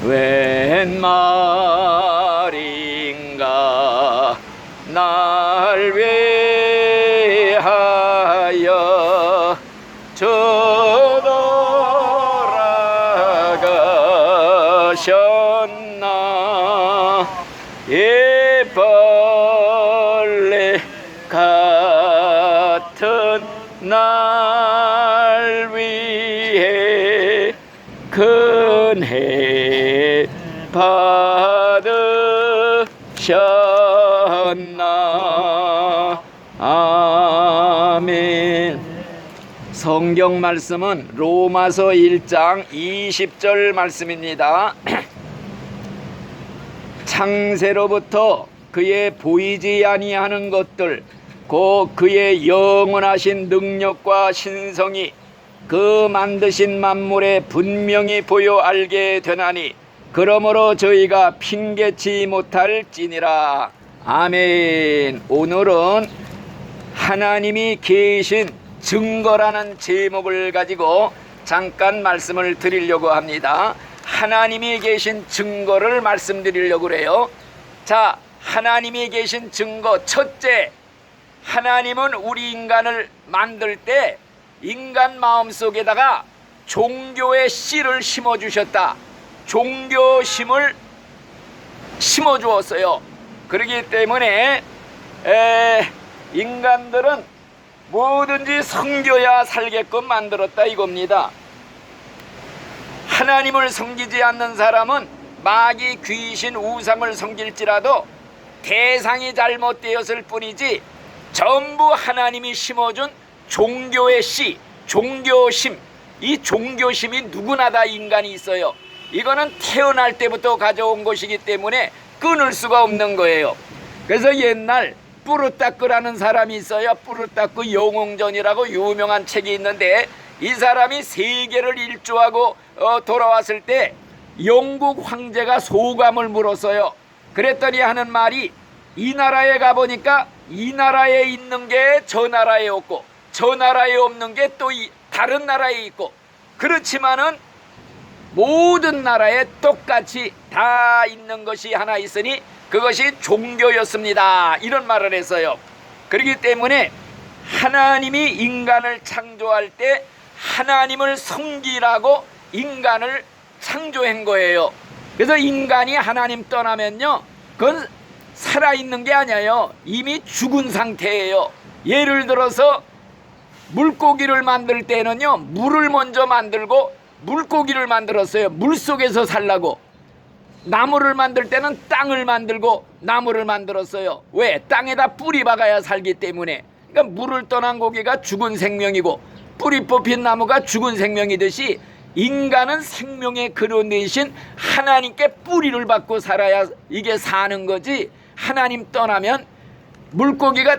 웬 말인가 날 위하여 저돌아가셨나. 이 벌레 같은 날 위해 큰해 받으셨나. 아멘. 성경 말씀은 로마서 1장 20절 말씀입니다. 창세로부터 그의 보이지 아니하는 것들 곧 그의 영원하신 능력과 신성이 그 만드신 만물에 분명히 보여 알게 되나니 그러므로 저희가 핑계치 못할지니라. 아멘. 오늘은 하나님이 계신 증거라는 제목을 가지고 잠깐 말씀을 드리려고 합니다. 하나님이 계신 증거를 말씀드리려고 그래요. 자, 하나님이 계신 증거. 첫째, 하나님은 우리 인간을 만들 때 인간 마음속에다가 종교의 씨를 심어주셨다. 종교심을 심어주었어요. 그렇기 때문에 인간들은 뭐든지 섬겨야 살게끔 만들었다 이겁니다. 하나님을 섬기지 않는 사람은 마귀, 귀신, 우상을 섬길지라도 대상이 잘못되었을 뿐이지 전부 하나님이 심어준 종교의 씨, 종교심, 이 종교심이 누구나 다 인간이 있어요. 이거는 태어날 때부터 가져온 것이기 때문에 끊을 수가 없는 거예요. 그래서 옛날 뿌르따크라는 사람이 있어요. 뿌르따크 영웅전이라고 유명한 책이 있는데 이 사람이 세계를 일주하고 돌아왔을 때 영국 황제가 소감을 물었어요. 그랬더니 하는 말이 이 나라에 가보니까 이 나라에 있는 게 저 나라에 없고 저 나라에 없는 게 또 다른 나라에 있고 그렇지만은 모든 나라에 똑같이 다 있는 것이 하나 있으니 그것이 종교였습니다. 이런 말을 했어요. 그렇기 때문에 하나님이 인간을 창조할 때 하나님을 섬기라고 인간을 창조한 거예요. 그래서 인간이 하나님 떠나면요, 그건 살아있는 게 아니에요. 이미 죽은 상태예요. 예를 들어서 물고기를 만들 때는요, 물을 먼저 만들고 물고기를 만들었어요. 물속에서 살라고. 나무를 만들 때는 땅을 만들고 나무를 만들었어요. 왜? 땅에다 뿌리 박아야 살기 때문에. 그러니까 물을 떠난 고기가 죽은 생명이고 뿌리 뽑힌 나무가 죽은 생명이듯이 인간은 생명의 근원 대신 하나님께 뿌리를 받고 살아야 이게 사는 거지. 하나님 떠나면 물고기가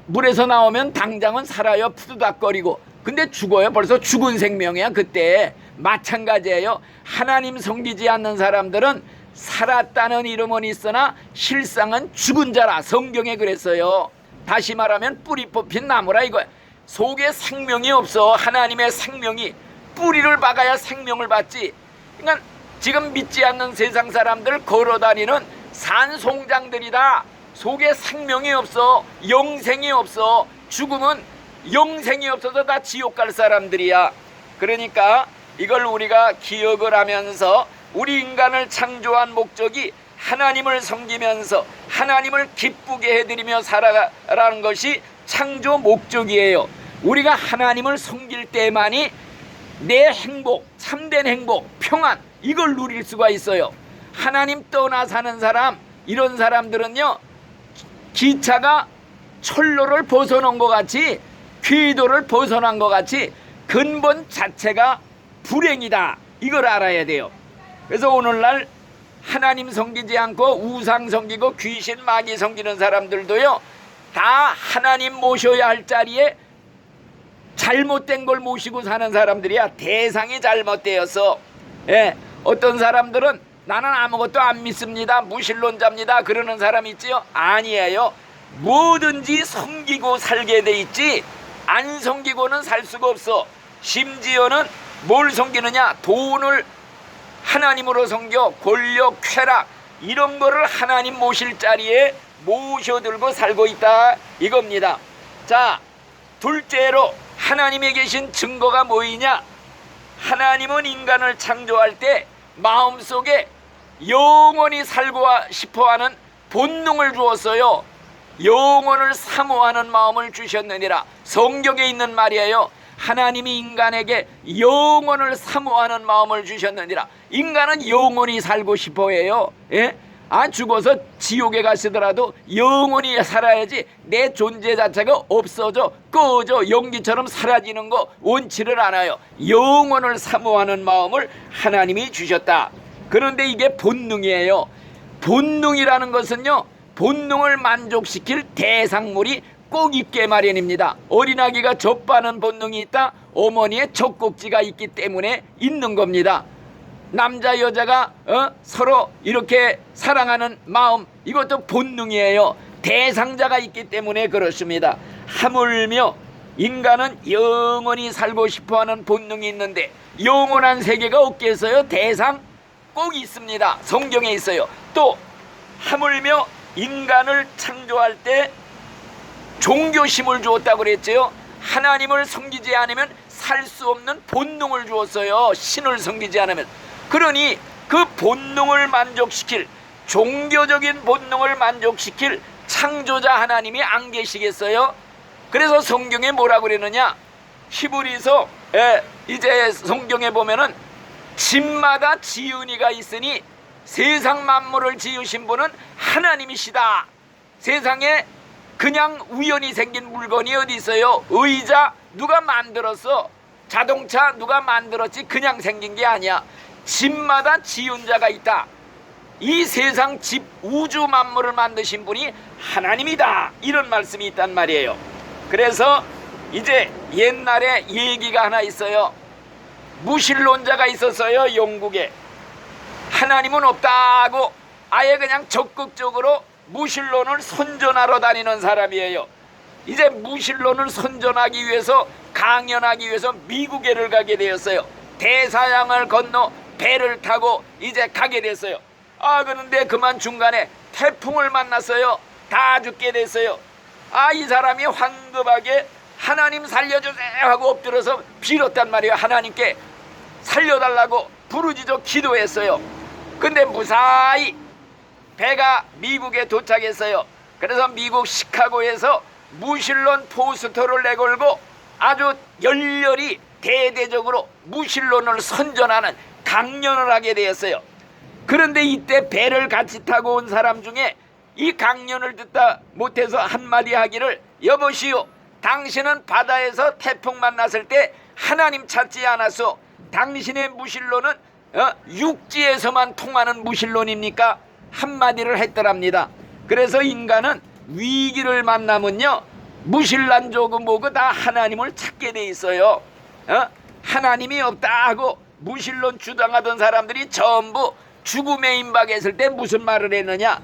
물에서 나오면 당장은 살아요. 푸드닥거리고. 근데 죽어요. 벌써 죽은 생명이야. 그때 마찬가지예요. 하나님 섬기지 않는 사람들은 살았다는 이름은 있으나 실상은 죽은 자라. 성경에 그랬어요. 다시 말하면 뿌리 뽑힌 나무라 이거야. 속에 생명이 없어. 하나님의 생명이 뿌리를 박아야 생명을 받지. 그러니까 지금 믿지 않는 세상 사람들 걸어다니는 산송장들이다. 속에 생명이 없어. 영생이 없어. 죽으면 영생이 없어서 다 지옥 갈 사람들이야. 그러니까 이걸 우리가 기억을 하면서 우리 인간을 창조한 목적이 하나님을 섬기면서 하나님을 기쁘게 해드리며 살아가라는 것이 창조 목적이에요. 우리가 하나님을 섬길 때만이 내 행복, 참된 행복, 평안 이걸 누릴 수가 있어요. 하나님 떠나 사는 사람, 이런 사람들은요, 기차가 철로를 벗어놓은 것 같이, 궤도를 벗어난 것 같이 근본 자체가 불행이다. 이걸 알아야 돼요. 그래서 오늘날 하나님 섬기지 않고 우상 섬기고 귀신 마귀 섬기는 사람들도요, 다 하나님 모셔야 할 자리에 잘못된 걸 모시고 사는 사람들이야. 대상이 잘못되어서. 어떤 사람들은 나는 아무것도 안 믿습니다, 무신론자입니다, 그러는 사람 있지요? 아니에요. 뭐든지 섬기고 살게 돼 있지 안 섬기고는 살 수가 없어. 심지어는 뭘 섬기느냐? 돈을 하나님으로 섬겨 권력, 쾌락 이런 거를 하나님 모실 자리에 모셔들고 살고 있다 이겁니다. 자, 둘째로 하나님에 계신 증거가 뭐이냐? 하나님은 인간을 창조할 때 마음속에 영원히 살고 싶어하는 본능을 주었어요. 영원을 사모하는 마음을 주셨느니라. 성경에 있는 말이에요. 하나님이 인간에게 영원을 사모하는 마음을 주셨느니라. 인간은 영원히 살고 싶어해요. 예? 죽어서 지옥에 가시더라도 영원히 살아야지 내 존재 자체가 없어져 꺼져 연기처럼 사라지는 거 원치를 않아요. 영원을 사모하는 마음을 하나님이 주셨다. 그런데 이게 본능이에요. 본능이라는 것은요, 본능을 만족시킬 대상물이 꼭 있게 마련입니다. 어린아기가 젖바는 본능이 있다. 어머니의 젖꼭지가 있기 때문에 있는 겁니다. 남자 여자가 서로 이렇게 사랑하는 마음, 이것도 본능이에요. 대상자가 있기 때문에 그렇습니다. 하물며 인간은 영원히 살고 싶어하는 본능이 있는데 영원한 세계가 없겠어요? 대상 꼭 있습니다. 성경에 있어요. 또 하물며 인간을 창조할 때 종교심을 주었다고 그랬죠. 하나님을 섬기지 않으면 살 수 없는 본능을 주었어요. 신을 섬기지 않으면. 그러니 그 본능을 만족시킬, 종교적인 본능을 만족시킬 창조자 하나님이 안 계시겠어요? 그래서 성경에 뭐라고 그러느냐? 히브리서 이제 성경에 보면은 집마다 지은이가 있으니 세상 만물을 지으신 분은 하나님이시다. 세상에 그냥 우연히 생긴 물건이 어디 있어요? 의자 누가 만들었어? 자동차 누가 만들었지? 그냥 생긴 게 아니야. 집마다 지은 자가 있다. 이 세상 집 우주 만물을 만드신 분이 하나님이다. 이런 말씀이 있단 말이에요. 그래서 이제 옛날에 얘기가 하나 있어요. 무신론자가 있었어요. 영국에. 하나님은 없다고 아예 그냥 적극적으로 무신론을 선전하러 다니는 사람이에요. 이제 무신론을 선전하기 위해서, 강연하기 위해서 미국에를 가게 되었어요. 대서양을 건너 배를 타고 이제 가게 됐어요. 그런데 그만 중간에 태풍을 만났어요. 다 죽게 됐어요. 이 사람이 황급하게 하나님 살려주세요 하고 엎드려서 빌었단 말이에요. 하나님께 살려달라고 부르짖어 기도했어요. 근데 무사히 배가 미국에 도착했어요. 그래서 미국 시카고에서 무신론 포스터를 내걸고 아주 열렬히 대대적으로 무신론을 선전하는 강연을 하게 되었어요. 그런데 이때 배를 같이 타고 온 사람 중에 이 강연을 듣다 못해서 한마디 하기를, 여보시오, 당신은 바다에서 태풍 만났을 때 하나님 찾지 않았소. 당신의 무신론은 육지에서만 통하는 무신론입니까? 한마디를 했더랍니다. 그래서 인간은 위기를 만나면요, 무신란조고 뭐고 다 하나님을 찾게 돼 있어요. 하나님이 없다 하고 무신론 주장하던 사람들이 전부 죽음에 임박했을 때 무슨 말을 했느냐?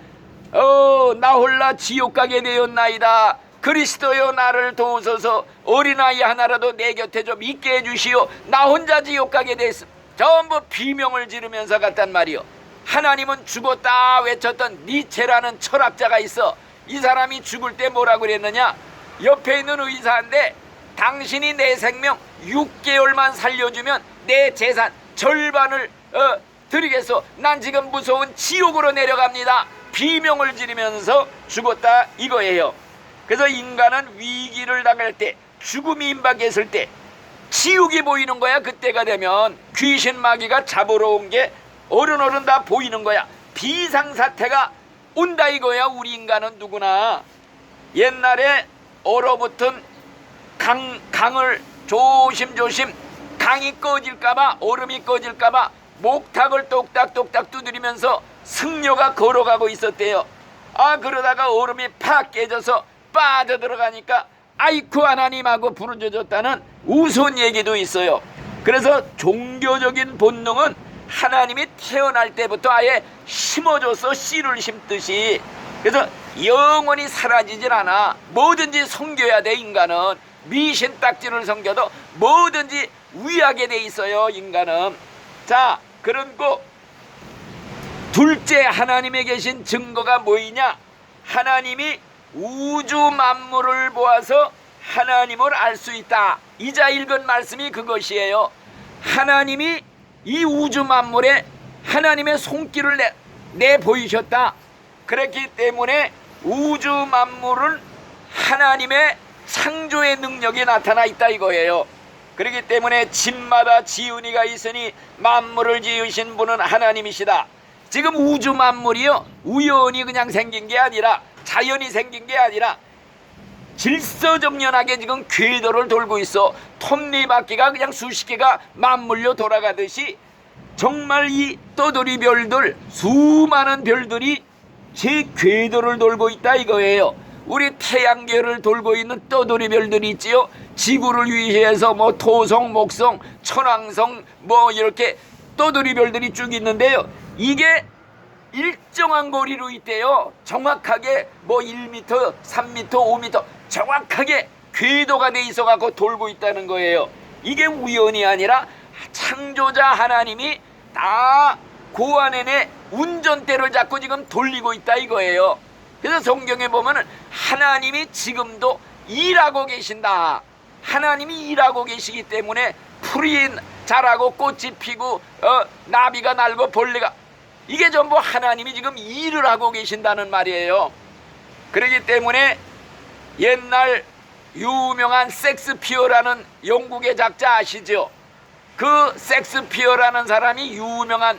나 홀라 지옥 가게 되었나이다. 그리스도여 나를 도우소서. 어린아이 하나라도 내 곁에 좀 있게 해주시오. 나 혼자 지옥 가게 됐어. 전부 비명을 지르면서 갔단 말이요. 하나님은 죽었다 외쳤던 니체라는 철학자가 있어. 이 사람이 죽을 때 뭐라고 그랬느냐? 옆에 있는 의사인데, 당신이 내 생명 6개월만 살려주면 내 재산 절반을 드리겠소. 난 지금 무서운 지옥으로 내려갑니다. 비명을 지르면서 죽었다 이거예요. 그래서 인간은 위기를 당할 때, 죽음이 임박했을 때 지옥이 보이는 거야. 그때가 되면 귀신 마귀가 잡으러 온 게 어른 다 보이는 거야. 비상사태가 온다 이거야. 우리 인간은 누구나 옛날에 얼어붙은 강을 조심조심, 강이 꺼질까봐, 얼음이 꺼질까봐 목탁을 똑딱똑딱 두드리면서 승려가 걸어가고 있었대요. 그러다가 얼음이 팍 깨져서 빠져들어가니까 아이쿠 하나님하고 부르짖었다는 우스운 얘기도 있어요. 그래서 종교적인 본능은 하나님이 태어날 때부터 아예 심어줘서 씨를 심듯이. 그래서 영원히 사라지질 않아. 뭐든지 섬겨야 돼. 인간은 미신 딱지를 섬겨도 뭐든지 위하게 돼 있어요. 인간은. 자, 그런 거 둘째 하나님에 계신 증거가 뭐이냐? 하나님이 우주 만물을 보아서 하나님을 알 수 있다. 이자 읽은 말씀이 그것이에요. 하나님이 이 우주 만물에 하나님의 손길을 내보이셨다. 그렇기 때문에 우주 만물은 하나님의 창조의 능력이 나타나 있다 이거예요. 그렇기 때문에 집마다 지은이가 있으니 만물을 지으신 분은 하나님이시다. 지금 우주 만물이요, 우연히 그냥 생긴 게 아니라, 자연이 생긴 게 아니라 질서정연하게 지금 궤도를 돌고 있어. 톱니바퀴가 그냥 수십 개가 맞물려 돌아가듯이 정말 이 떠돌이 별들, 수많은 별들이 제 궤도를 돌고 있다 이거예요. 우리 태양계를 돌고 있는 떠돌이 별들이 있지요. 지구를 위해서 뭐 토성, 목성, 천왕성 뭐 이렇게 떠돌이 별들이 쭉 있는데요. 이게 일정한 거리로 있대요. 정확하게 뭐 1m, 3m, 5m 정확하게 궤도가 돼 있어 갖고 돌고 있다는 거예요. 이게 우연이 아니라 창조자 하나님이 다 그 안에 운전대를 잡고 지금 돌리고 있다 이거예요. 그래서 성경에 보면은 하나님이 지금도 일하고 계신다. 하나님이 일하고 계시기 때문에 풀이 자라고 꽃이 피고 나비가 날고 벌레가, 이게 전부 하나님이 지금 일을 하고 계신다는 말이에요. 그렇기 때문에 옛날 유명한 섹스피어라는 영국의 작자 아시죠? 그 섹스피어라는 사람이 유명한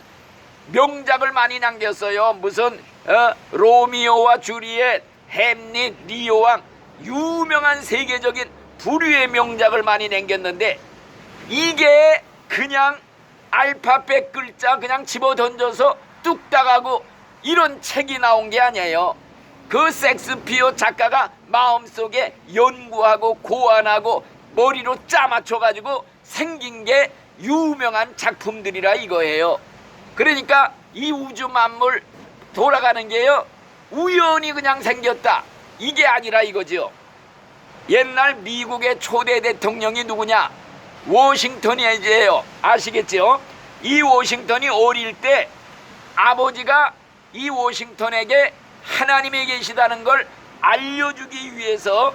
명작을 많이 남겼어요. 무슨 로미오와 주리엣, 햄릿, 리오왕, 유명한 세계적인 부류의 명작을 많이 남겼는데, 이게 그냥 알파벳 글자 그냥 집어던져서 뚝딱하고 이런 책이 나온 게 아니에요. 그 섹스피어 작가가 마음속에 연구하고 고안하고 머리로 짜맞춰가지고 생긴 게 유명한 작품들이라 이거예요. 그러니까 이 우주 만물 돌아가는 게요, 우연히 그냥 생겼다 이게 아니라 이거죠. 옛날 미국의 초대 대통령이 누구냐? 워싱턴이에요. 아시겠죠? 이 워싱턴이 어릴 때 아버지가 이 워싱턴에게 하나님이 계시다는 걸 알려주기 위해서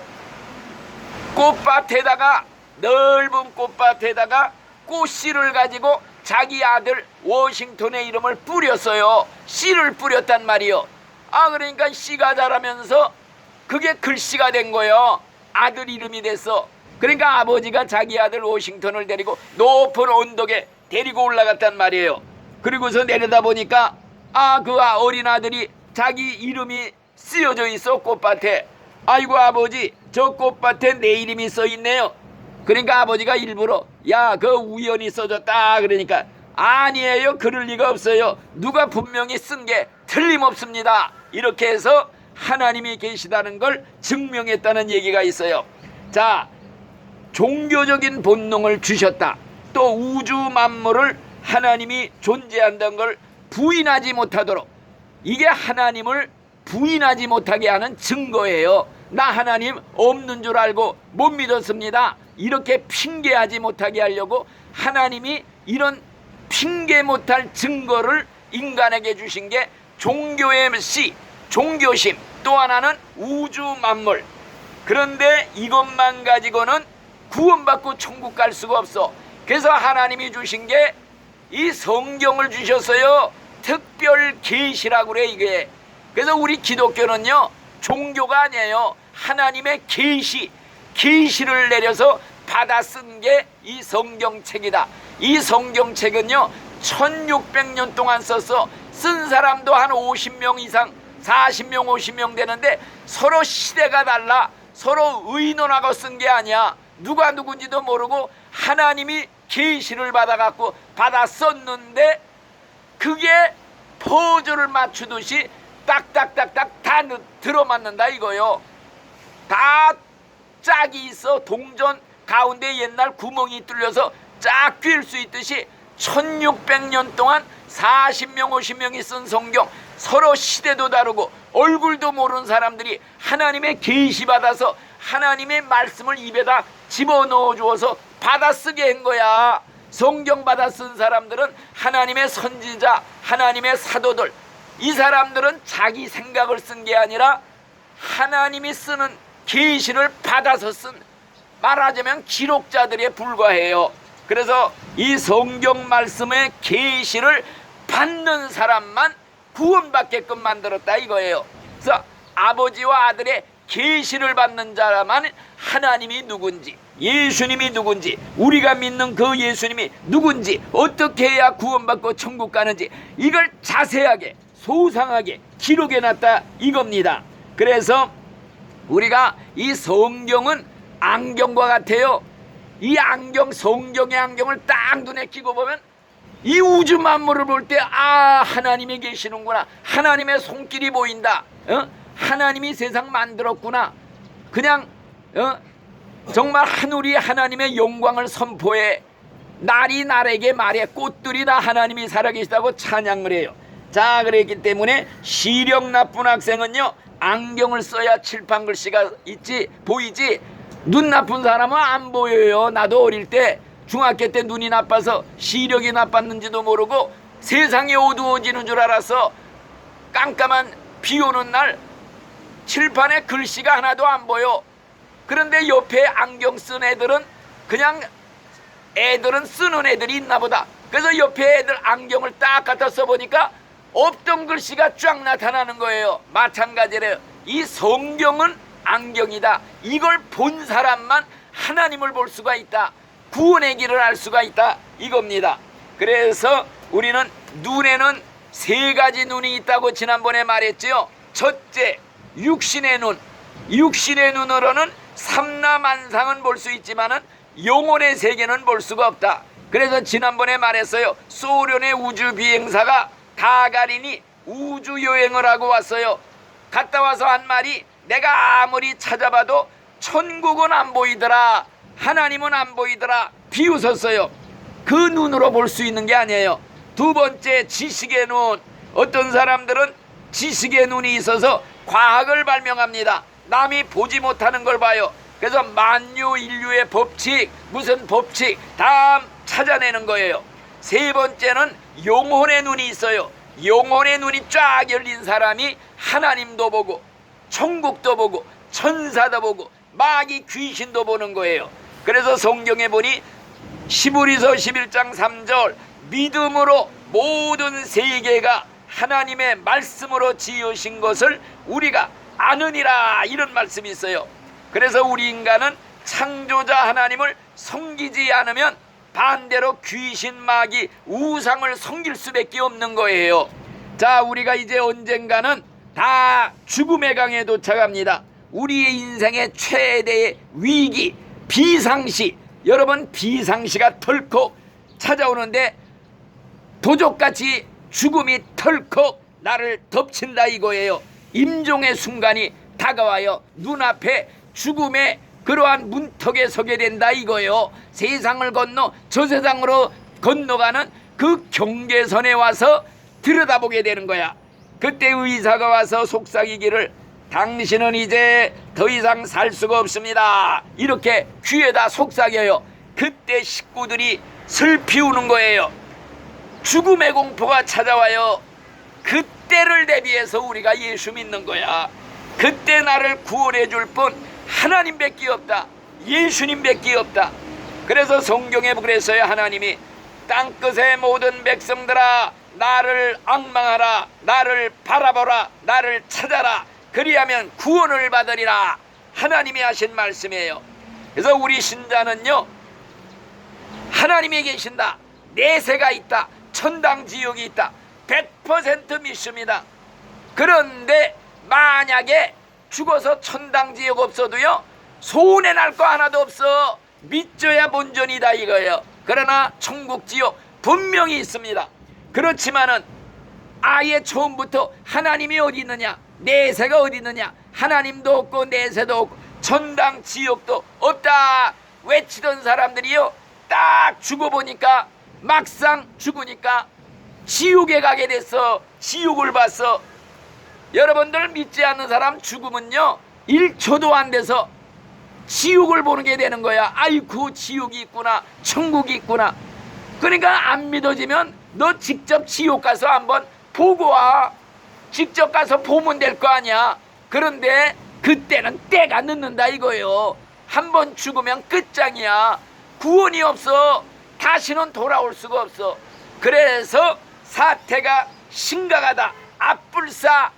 꽃밭에다가, 넓은 꽃밭에다가 꽃씨를 가지고 자기 아들 워싱턴의 이름을 뿌렸어요. 씨를 뿌렸단 말이요. 그러니까 씨가 자라면서 그게 글씨가 된 거예요. 아들 이름이 됐어. 그러니까 아버지가 자기 아들 워싱턴을 데리고 높은 언덕에 데리고 올라갔단 말이에요. 그리고서 내려다 보니까 그 어린 아들이 자기 이름이 쓰여져 있어, 꽃밭에. 아이고 아버지, 저 꽃밭에 내 이름이 써 있네요. 그러니까 아버지가 일부러 그 우연히 써졌다 그러니까, 아니에요, 그럴 리가 없어요, 누가 분명히 쓴 게 틀림없습니다. 이렇게 해서 하나님이 계시다는 걸 증명했다는 얘기가 있어요. 자, 종교적인 본능을 주셨다. 또 우주 만물을 하나님이 존재한다는 걸 부인하지 못하도록, 이게 하나님을 부인하지 못하게 하는 증거예요. 나 하나님 없는 줄 알고 못 믿었습니다, 이렇게 핑계하지 못하게 하려고 하나님이 이런 핑계 못할 증거를 인간에게 주신 게 종교의 씨, 종교심, 또 하나는 우주 만물. 그런데 이것만 가지고는 구원받고 천국 갈 수가 없어. 그래서 하나님이 주신 게 이 성경을 주셨어요. 특별 계시라고 그래 이게. 그래서 우리 기독교는요, 종교가 아니에요. 하나님의 계시를 내려서 받아 쓴 게 이 성경책이다. 이 성경책은요 1600년 동안 썼어. 쓴 사람도 한 50명 이상, 40명 50명 되는데 서로 시대가 달라. 서로 의논하고 쓴 게 아니야. 누가 누군지도 모르고 하나님이 계시를 받아갖고 받아 썼는데, 그게 퍼즐을 맞추듯이 딱딱딱딱 다 들어맞는다 이거요. 다 짝이 있어. 동전 가운데 옛날 구멍이 뚫려서 쫙 낄 수 있듯이 1600년 동안 40명 50명이 쓴 성경, 서로 시대도 다르고 얼굴도 모르는 사람들이 하나님의 계시 받아서 하나님의 말씀을 입에다 집어넣어 주어서 받아 쓰게 한 거야. 성경 받아 쓴 사람들은 하나님의 선지자, 하나님의 사도들, 이 사람들은 자기 생각을 쓴 게 아니라 하나님이 쓰는 계시를 받아서 쓴, 말하자면 기록자들에 불과해요. 그래서 이 성경 말씀의 계시를 받는 사람만 구원받게끔 만들었다 이거예요. 그래서 아버지와 아들의 계시를 받는 자라만 하나님이 누군지, 예수님이 누군지, 우리가 믿는 그 예수님이 누군지, 어떻게 해야 구원받고 천국 가는지, 이걸 자세하게 소상하게 기록해놨다 이겁니다. 그래서 우리가 이 성경은 안경과 같아요. 이 안경, 성경의 안경을 딱 눈에 끼고 보면 이 우주 만물을 볼 때 하나님이 계시는구나, 하나님의 손길이 보인다, 하나님이 세상 만들었구나, 그냥 정말 하늘이 하나님의 영광을 선포해 날이 날에게 말해 꽃들이 다 하나님이 살아계시다고 찬양을 해요. 자, 그랬기 때문에 시력 나쁜 학생은요, 안경을 써야 칠판 글씨가 있지, 보이지, 눈 나쁜 사람은 안 보여요. 나도 어릴 때 중학교 때 눈이 나빠서 시력이 나빴는지도 모르고 세상이 어두워지는 줄 알아서 깜깜한 비 오는 날 칠판에 글씨가 하나도 안 보여. 그런데 옆에 안경 쓴 애들은 그냥 애들은 쓰는 애들이 있나 보다. 그래서 옆에 애들 안경을 딱 갖다 써보니까 없던 글씨가 쫙 나타나는 거예요. 마찬가지래요. 이 성경은 안경이다. 이걸 본 사람만 하나님을 볼 수가 있다, 구원의 길을 알 수가 있다 이겁니다. 그래서 우리는 눈에는 세 가지 눈이 있다고 지난번에 말했지요. 첫째, 육신의 눈. 육신의 눈으로는 삼라만상은 볼 수 있지만은 영혼의 세계는 볼 수가 없다. 그래서 지난번에 말했어요. 소련의 우주 비행사가 가가린이 우주 여행을 하고 왔어요. 갔다 와서 한 말이, 내가 아무리 찾아봐도 천국은 안 보이더라, 하나님은 안 보이더라, 비웃었어요. 그 눈으로 볼 수 있는 게 아니에요. 두 번째, 지식의 눈. 어떤 사람들은 지식의 눈이 있어서 과학을 발명합니다. 남이 보지 못하는 걸 봐요. 그래서 만유 인류의 법칙, 무슨 법칙 다 찾아내는 거예요. 세 번째는 영혼의 눈이 있어요. 영혼의 눈이 쫙 열린 사람이 하나님도 보고 천국도 보고 천사도 보고 마귀 귀신도 보는 거예요. 그래서 성경에 보니 시브리서 11장 3절, 믿음으로 모든 세계가 하나님의 말씀으로 지으신 것을 우리가 아느니라, 이런 말씀이 있어요. 그래서 우리 인간은 창조자 하나님을 섬기지 않으면 반대로 귀신, 마귀, 우상을 섬길 수밖에 없는 거예요. 자, 우리가 이제 언젠가는 다 죽음의 강에 도착합니다. 우리의 인생의 최대의 위기, 비상시, 여러분 비상시가 털컥 찾아오는데 도적같이 죽음이 털컥 나를 덮친다 이거예요. 임종의 순간이 다가와요. 눈앞에 죽음의 그러한 문턱에 서게 된다 이거예요. 세상을 건너 저 세상으로 건너가는 그 경계선에 와서 들여다보게 되는 거야. 그때 의사가 와서 속삭이기를, 당신은 이제 더 이상 살 수가 없습니다, 이렇게 귀에다 속삭여요. 그때 식구들이 슬피 우는 거예요. 죽음의 공포가 찾아와요. 그때를 대비해서 우리가 예수 믿는 거야. 그때 나를 구원해 줄 분 하나님밖에 없다, 예수님밖에 없다. 그래서 성경에 그랬어요. 하나님이 땅끝의 모든 백성들아, 나를 앙망하라, 나를 바라보라, 나를 찾아라, 그리하면 구원을 받으리라. 하나님이 하신 말씀이에요. 그래서 우리 신자는요, 하나님이 계신다, 내세가 있다, 천당 지옥이 있다, 100% 믿습니다. 그런데 만약에 죽어서 천당 지옥 없어도요, 소원에 날 거 하나도 없어. 믿져야 본전이다 이거예요. 그러나 천국 지옥 분명히 있습니다. 그렇지만은 아예 처음부터 하나님이 어디 있느냐, 내세가 어디 있느냐, 하나님도 없고 내세도 없고 천당 지옥도 없다 외치던 사람들이요, 딱 죽어보니까, 막상 죽으니까 지옥에 가게 됐어. 지옥을 봤어. 여러분들 믿지 않는 사람 죽으면요 1초도 안 돼서 지옥을 보는 게 되는 거야. 아이고, 지옥이 있구나, 천국이 있구나. 그러니까 안 믿어지면 너 직접 지옥 가서 한번 보고 와. 직접 가서 보면 될 거 아니야. 그런데 그때는 때가 늦는다 이거예요. 한 번 죽으면 끝장이야. 구원이 없어. 다시는 돌아올 수가 없어. 그래서 사태가 심각하다. 앞불사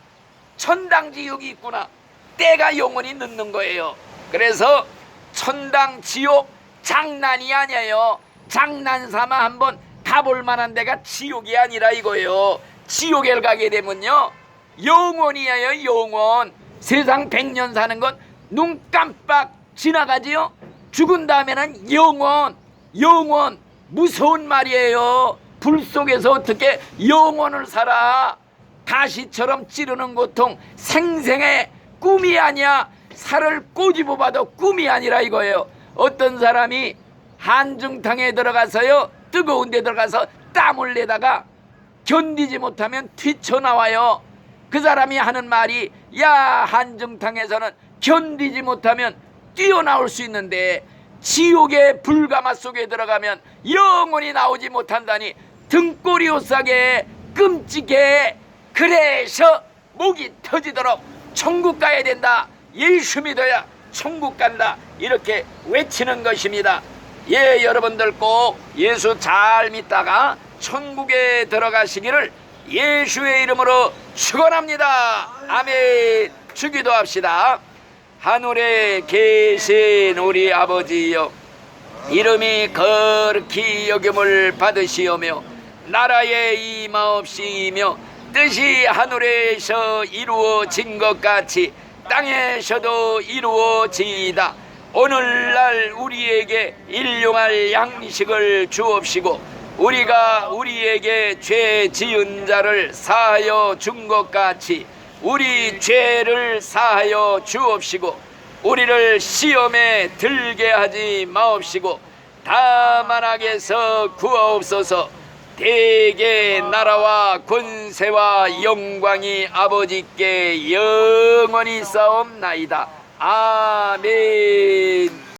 천당지옥이 있구나. 때가 영원히 늦는 거예요. 그래서 천당지옥 장난이 아니에요. 장난삼아 한번 가볼 만한 데가 지옥이 아니라 이거예요. 지옥에 가게 되면요 영원이에요. 영원. 세상 100년 사는 건 눈 깜빡 지나가지요. 죽은 다음에는 영원. 영원. 무서운 말이에요. 불 속에서 어떻게 영원을 살아. 가시처럼 찌르는 고통 생생의 꿈이 아니야. 살을 꼬집어봐도 꿈이 아니라 이거예요. 어떤 사람이 한중탕에 들어가서요 뜨거운 데 들어가서 땀을 내다가 견디지 못하면 튀쳐나와요. 그 사람이 하는 말이 야 한중탕에서는 견디지 못하면 뛰어나올 수 있는데 지옥의 불가마 속에 들어가면 영원히 나오지 못한다니 등골이 오싹해 끔찍해. 그래서 목이 터지도록 천국 가야 된다. 예수 믿어야 천국 간다. 이렇게 외치는 것입니다. 예, 여러분들 꼭 예수 잘 믿다가 천국에 들어가시기를 예수의 이름으로 축원합니다. 아멘. 주기도합시다. 하늘에 계신 우리 아버지여, 이름이 거룩히 여김을 받으시오며 나라의 임하옵시며 뜻이 하늘에서 이루어진 것 같이 땅에서도 이루어지이다. 오늘날 우리에게 일용할 양식을 주옵시고 우리가 우리에게 죄 지은 자를 사하여 준 것 같이 우리 죄를 사하여 주옵시고 우리를 시험에 들게 하지 마옵시고 다만 악에서 구하옵소서. 대개 나라와 권세와 영광이 아버지께 영원히 싸움나이다. 아멘.